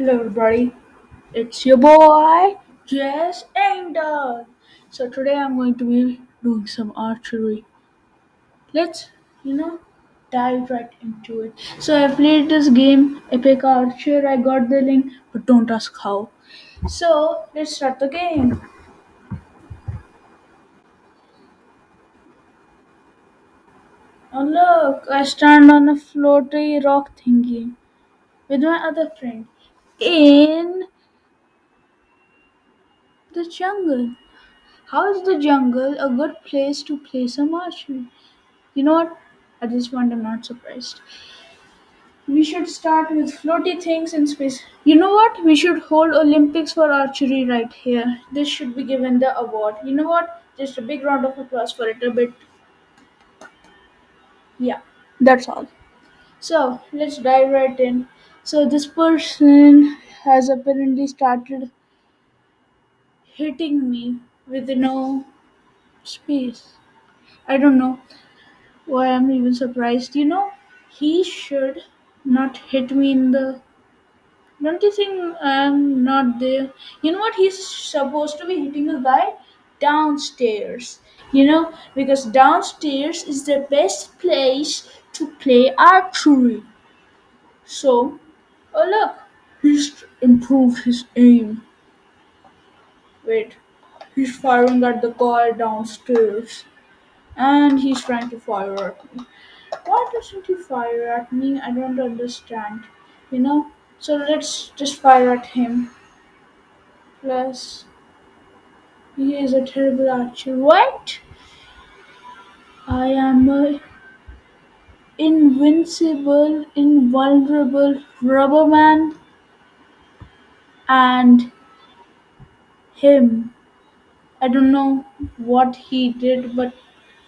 Hello, everybody. It's your boy, Jess Engdahl. So today I'm going to be doing some archery. Let's, you know, dive right into it. So I played this game, Epic Archer. I got the link, but don't ask how. So let's start the game. Oh look, I stand on a floaty rock thingy with my other friend in the jungle. How is the jungle a good place to play some archery? You know what? At this point, I'm not surprised. We should start with floaty things in space. You know what? We should hold Olympics for archery right here. This should be given the award. You know what? Just a big round of applause for it. A bit. Yeah, that's all. So let's dive right in. So this person has apparently started hitting me with no space. I don't know why I'm even surprised. He should not hit me in the. Don't you think I'm not there? You know what? He's supposed to be hitting a guy downstairs. Because downstairs is the best place to play archery. So, oh look, he's improved his aim. Wait, he's firing at the guy downstairs. And he's trying to fire at me. Why doesn't he fire at me? I don't understand. You know? So let's just fire at him. Plus, he is a terrible archer. What? I am a invincible, invulnerable rubber man, and him. I don't know what he did, but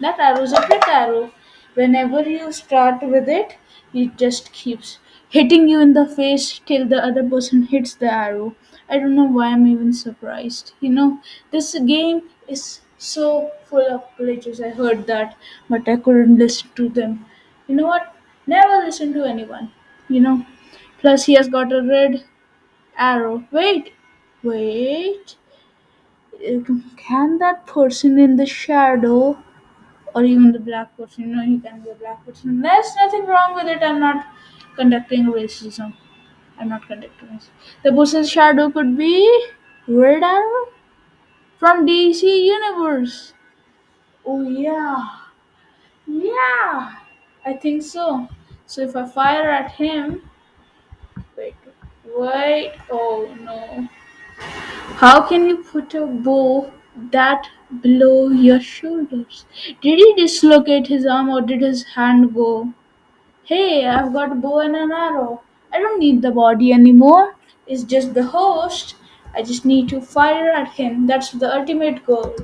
that arrow is a trick arrow. Whenever you start with it, it just keeps hitting you in the face till the other person hits the arrow. I don't know why I'm even surprised. This game is so full of glitches. I heard that, but I couldn't listen to them. You know what? Never listen to anyone. You know. Plus, he has got a red arrow. Wait. Can that person in the shadow or even the black person, he can be a black person. There's nothing wrong with it. I'm not conducting racism. I'm not conducting racism. The person's shadow could be Red Arrow from DC Universe. Oh yeah. Yeah. I think so. So if I fire at him, wait, wait, oh no. How can you put a bow that below your shoulders? Did he dislocate his arm or did his hand go? Hey, I've got a bow and an arrow. I don't need the body anymore. It's just the host. I just need to fire at him. That's the ultimate goal.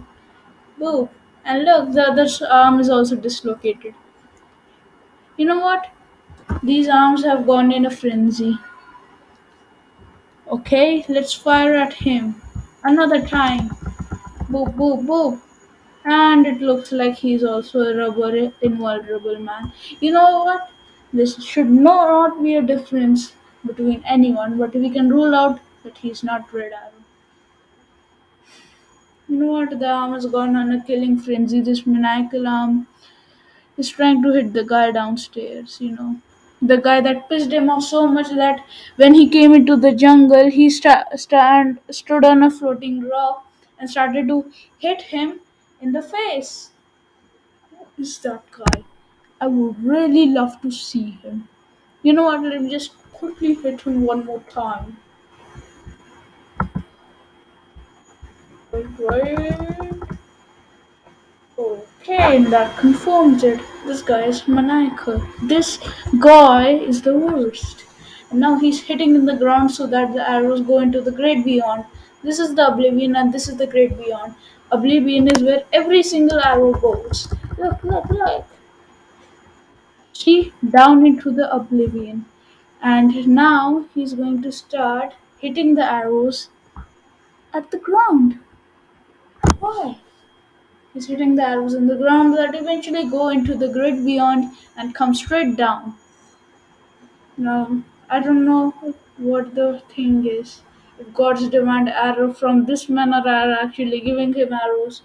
Boom. And look, the other arm is also dislocated. You know what? These arms have gone in a frenzy. Okay, let's fire at him. Another time. Boop, boop, boop. And it looks like he's also a rubber invulnerable man. You know what? This should not be a difference between anyone, but we can rule out that he's not Red Arrow. You know what? The arm has gone on a killing frenzy. This maniacal arm is trying to hit the guy downstairs. The guy that pissed him off so much that when he came into the jungle, he stood on a floating rock and started to hit him in the face. Is that guy? I would really love to see him. You know what? Let me just quickly hit him one more time. Wait. Okay, that confirms it. This guy is maniacal. This guy is the worst. And now he's hitting in the ground so that the arrows go into the great beyond. This is the oblivion and this is the great beyond. Oblivion is where every single arrow goes. Look, look, look. See, down into the oblivion. And now he's going to start hitting the arrows at the ground. Why? He's hitting the arrows in the ground that eventually go into the grid beyond and come straight down. Now, I don't know. what the thing is. If gods demand arrow from this man or are actually giving him arrows,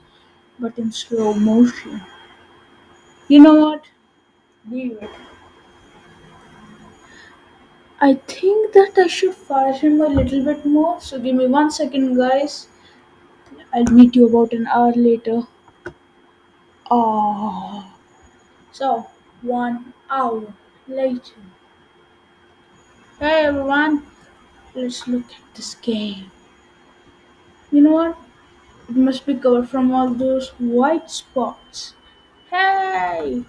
but in slow motion. You know what? Leave it. I think that I should fire him a little bit more. So give me 1 second, guys. I'll meet you about an hour later. Ah. So 1 hour later. Hey everyone, let's look at this game. You know what? It must be covered from all those white spots. Hey!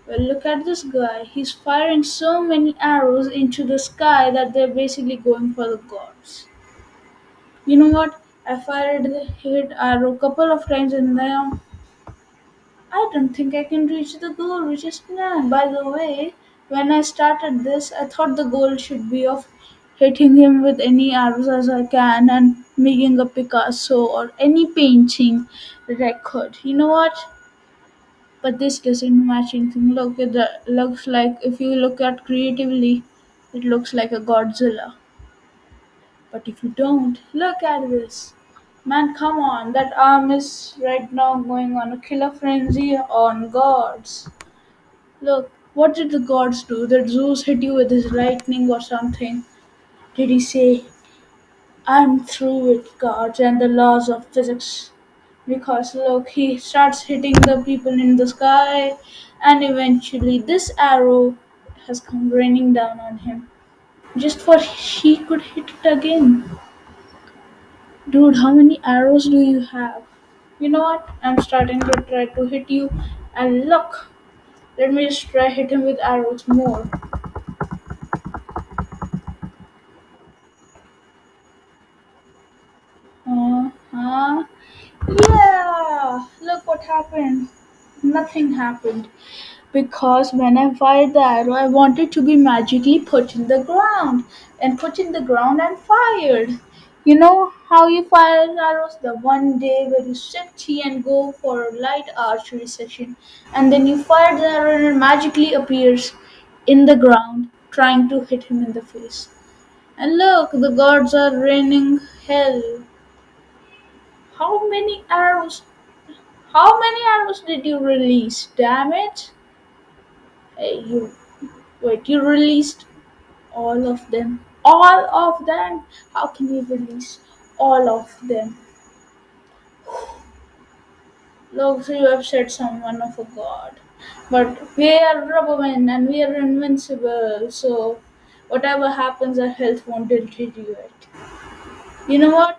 Well, look at this guy. He's firing so many arrows into the sky that they're basically going for the gods. You know what? I fired the hit arrow couple of times and now I don't think I can reach the goal, which is nah. By the way, when I started this, I thought the goal should be of hitting him with any arrows as I can and making a Picasso or any painting record. You know what? But this doesn't match anything. Look, it looks like if you look at creatively, it looks like a Godzilla. But if you don't, look at this. Man, come on, that arm is right now going on a killer frenzy on gods. Look, what did the gods do? Did Zeus hit you with his lightning or something? Did he say, I'm through with gods and the laws of physics? Because look, he starts hitting the people in the sky, and eventually this arrow has come raining down on him. Just for he could hit it again. Dude, how many arrows do you have? You know what? I'm starting to try to hit you, and look, let me just try hit him with arrows more. Uh-huh. Yeah! Look what happened. Nothing happened. Because when I fired the arrow, I wanted to be magically put in the ground. And put in the ground and fired. You know how you fire arrows? The one day where you sip tea and go for a light archery session. And then you fire the arrow and it magically appears in the ground, trying to hit him in the face. And look, the gods are raining hell. How many arrows? How many arrows did you release? Damn it! Hey, you wait. You released all of them. All of them. How can you release all of them? Look, so you have said someone of a god. But we are rubbermen and we are invincible. So whatever happens, our health won't deteriorate. You know what?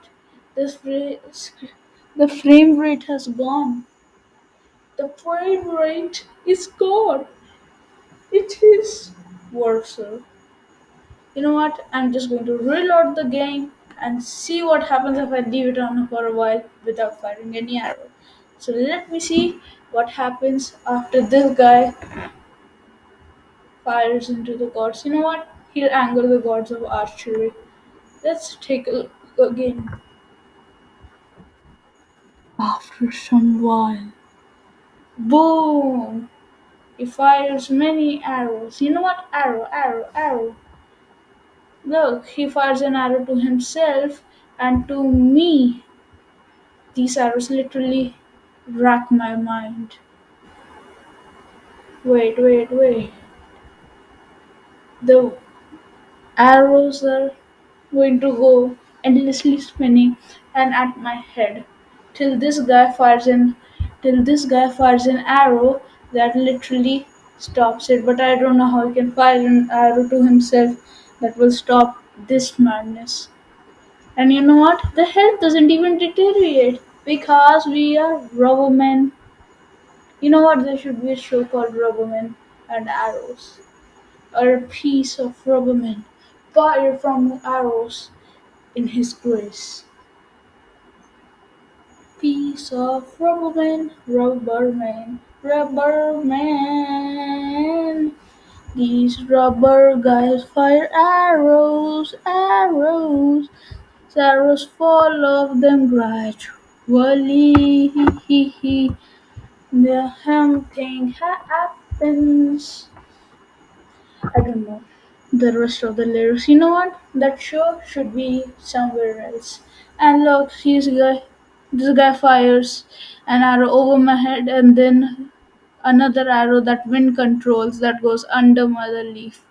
This the frame rate has gone. The frame rate is gone. It is worse. You know what? I'm just going to reload the game and see what happens if I leave it on for a while without firing any arrow. So let me see what happens after this guy fires into the gods. You know what? He'll anger the gods of archery. Let's take a look again. After some while, boom! He fires many arrows. You know what? Arrow, arrow, arrow. Look, he fires an arrow to himself and to me. These arrows literally rack my mind. Wait, wait, wait. The arrows are going to go endlessly spinning and at my head till this guy fires an arrow that literally stops it. But I don't know how he can fire an arrow to himself that will stop this madness. And you know what? The health doesn't even deteriorate because we are rubber men. You know what? There should be a show called Rubberman and Arrows. Or a piece of Rubberman. Fire from arrows in his grace. Piece of Rubberman, Rubberman, Rubberman. These rubber guys fire arrows, arrows. Arrows fall off them gradually. The something happens. I don't know. the rest of the lyrics. You know what? That show should be somewhere else. And look, this guy fires an arrow over my head, and then another arrow that wind controls that goes under mother leaf.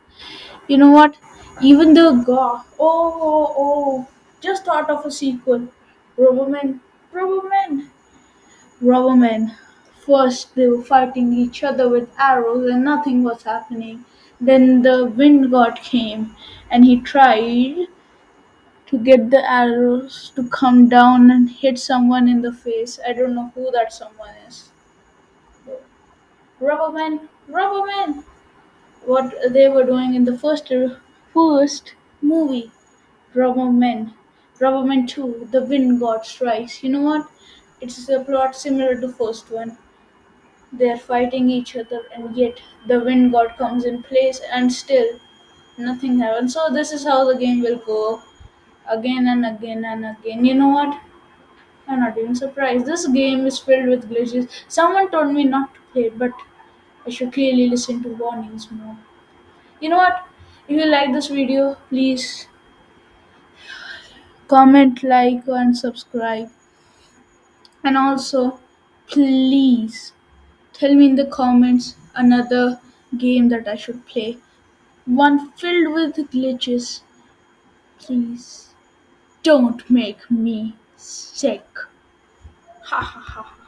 You know what? Even the god. Oh, just thought of a sequel. Rubberman, Rubberman, Rubberman. First, they were fighting each other with arrows and nothing was happening. Then the wind god came and he tried to get the arrows to come down and hit someone in the face. I don't know who that someone is. Rubberman, Rubberman. What they were doing in the first movie, Rubberman. Rubberman 2, The Wind God Strikes. You know what? It's a plot similar to first one. They're fighting each other and yet the wind god comes in place and still nothing happens. So this is how the game will go again and again and again. You know what? I'm not even surprised. This game is filled with glitches. Someone told me not to play, but I should clearly listen to warnings more. You know what? If you like this video, please comment, like, and subscribe. And also, please tell me in the comments another game that I should play. One filled with glitches. Please don't make me sick. Ha ha ha.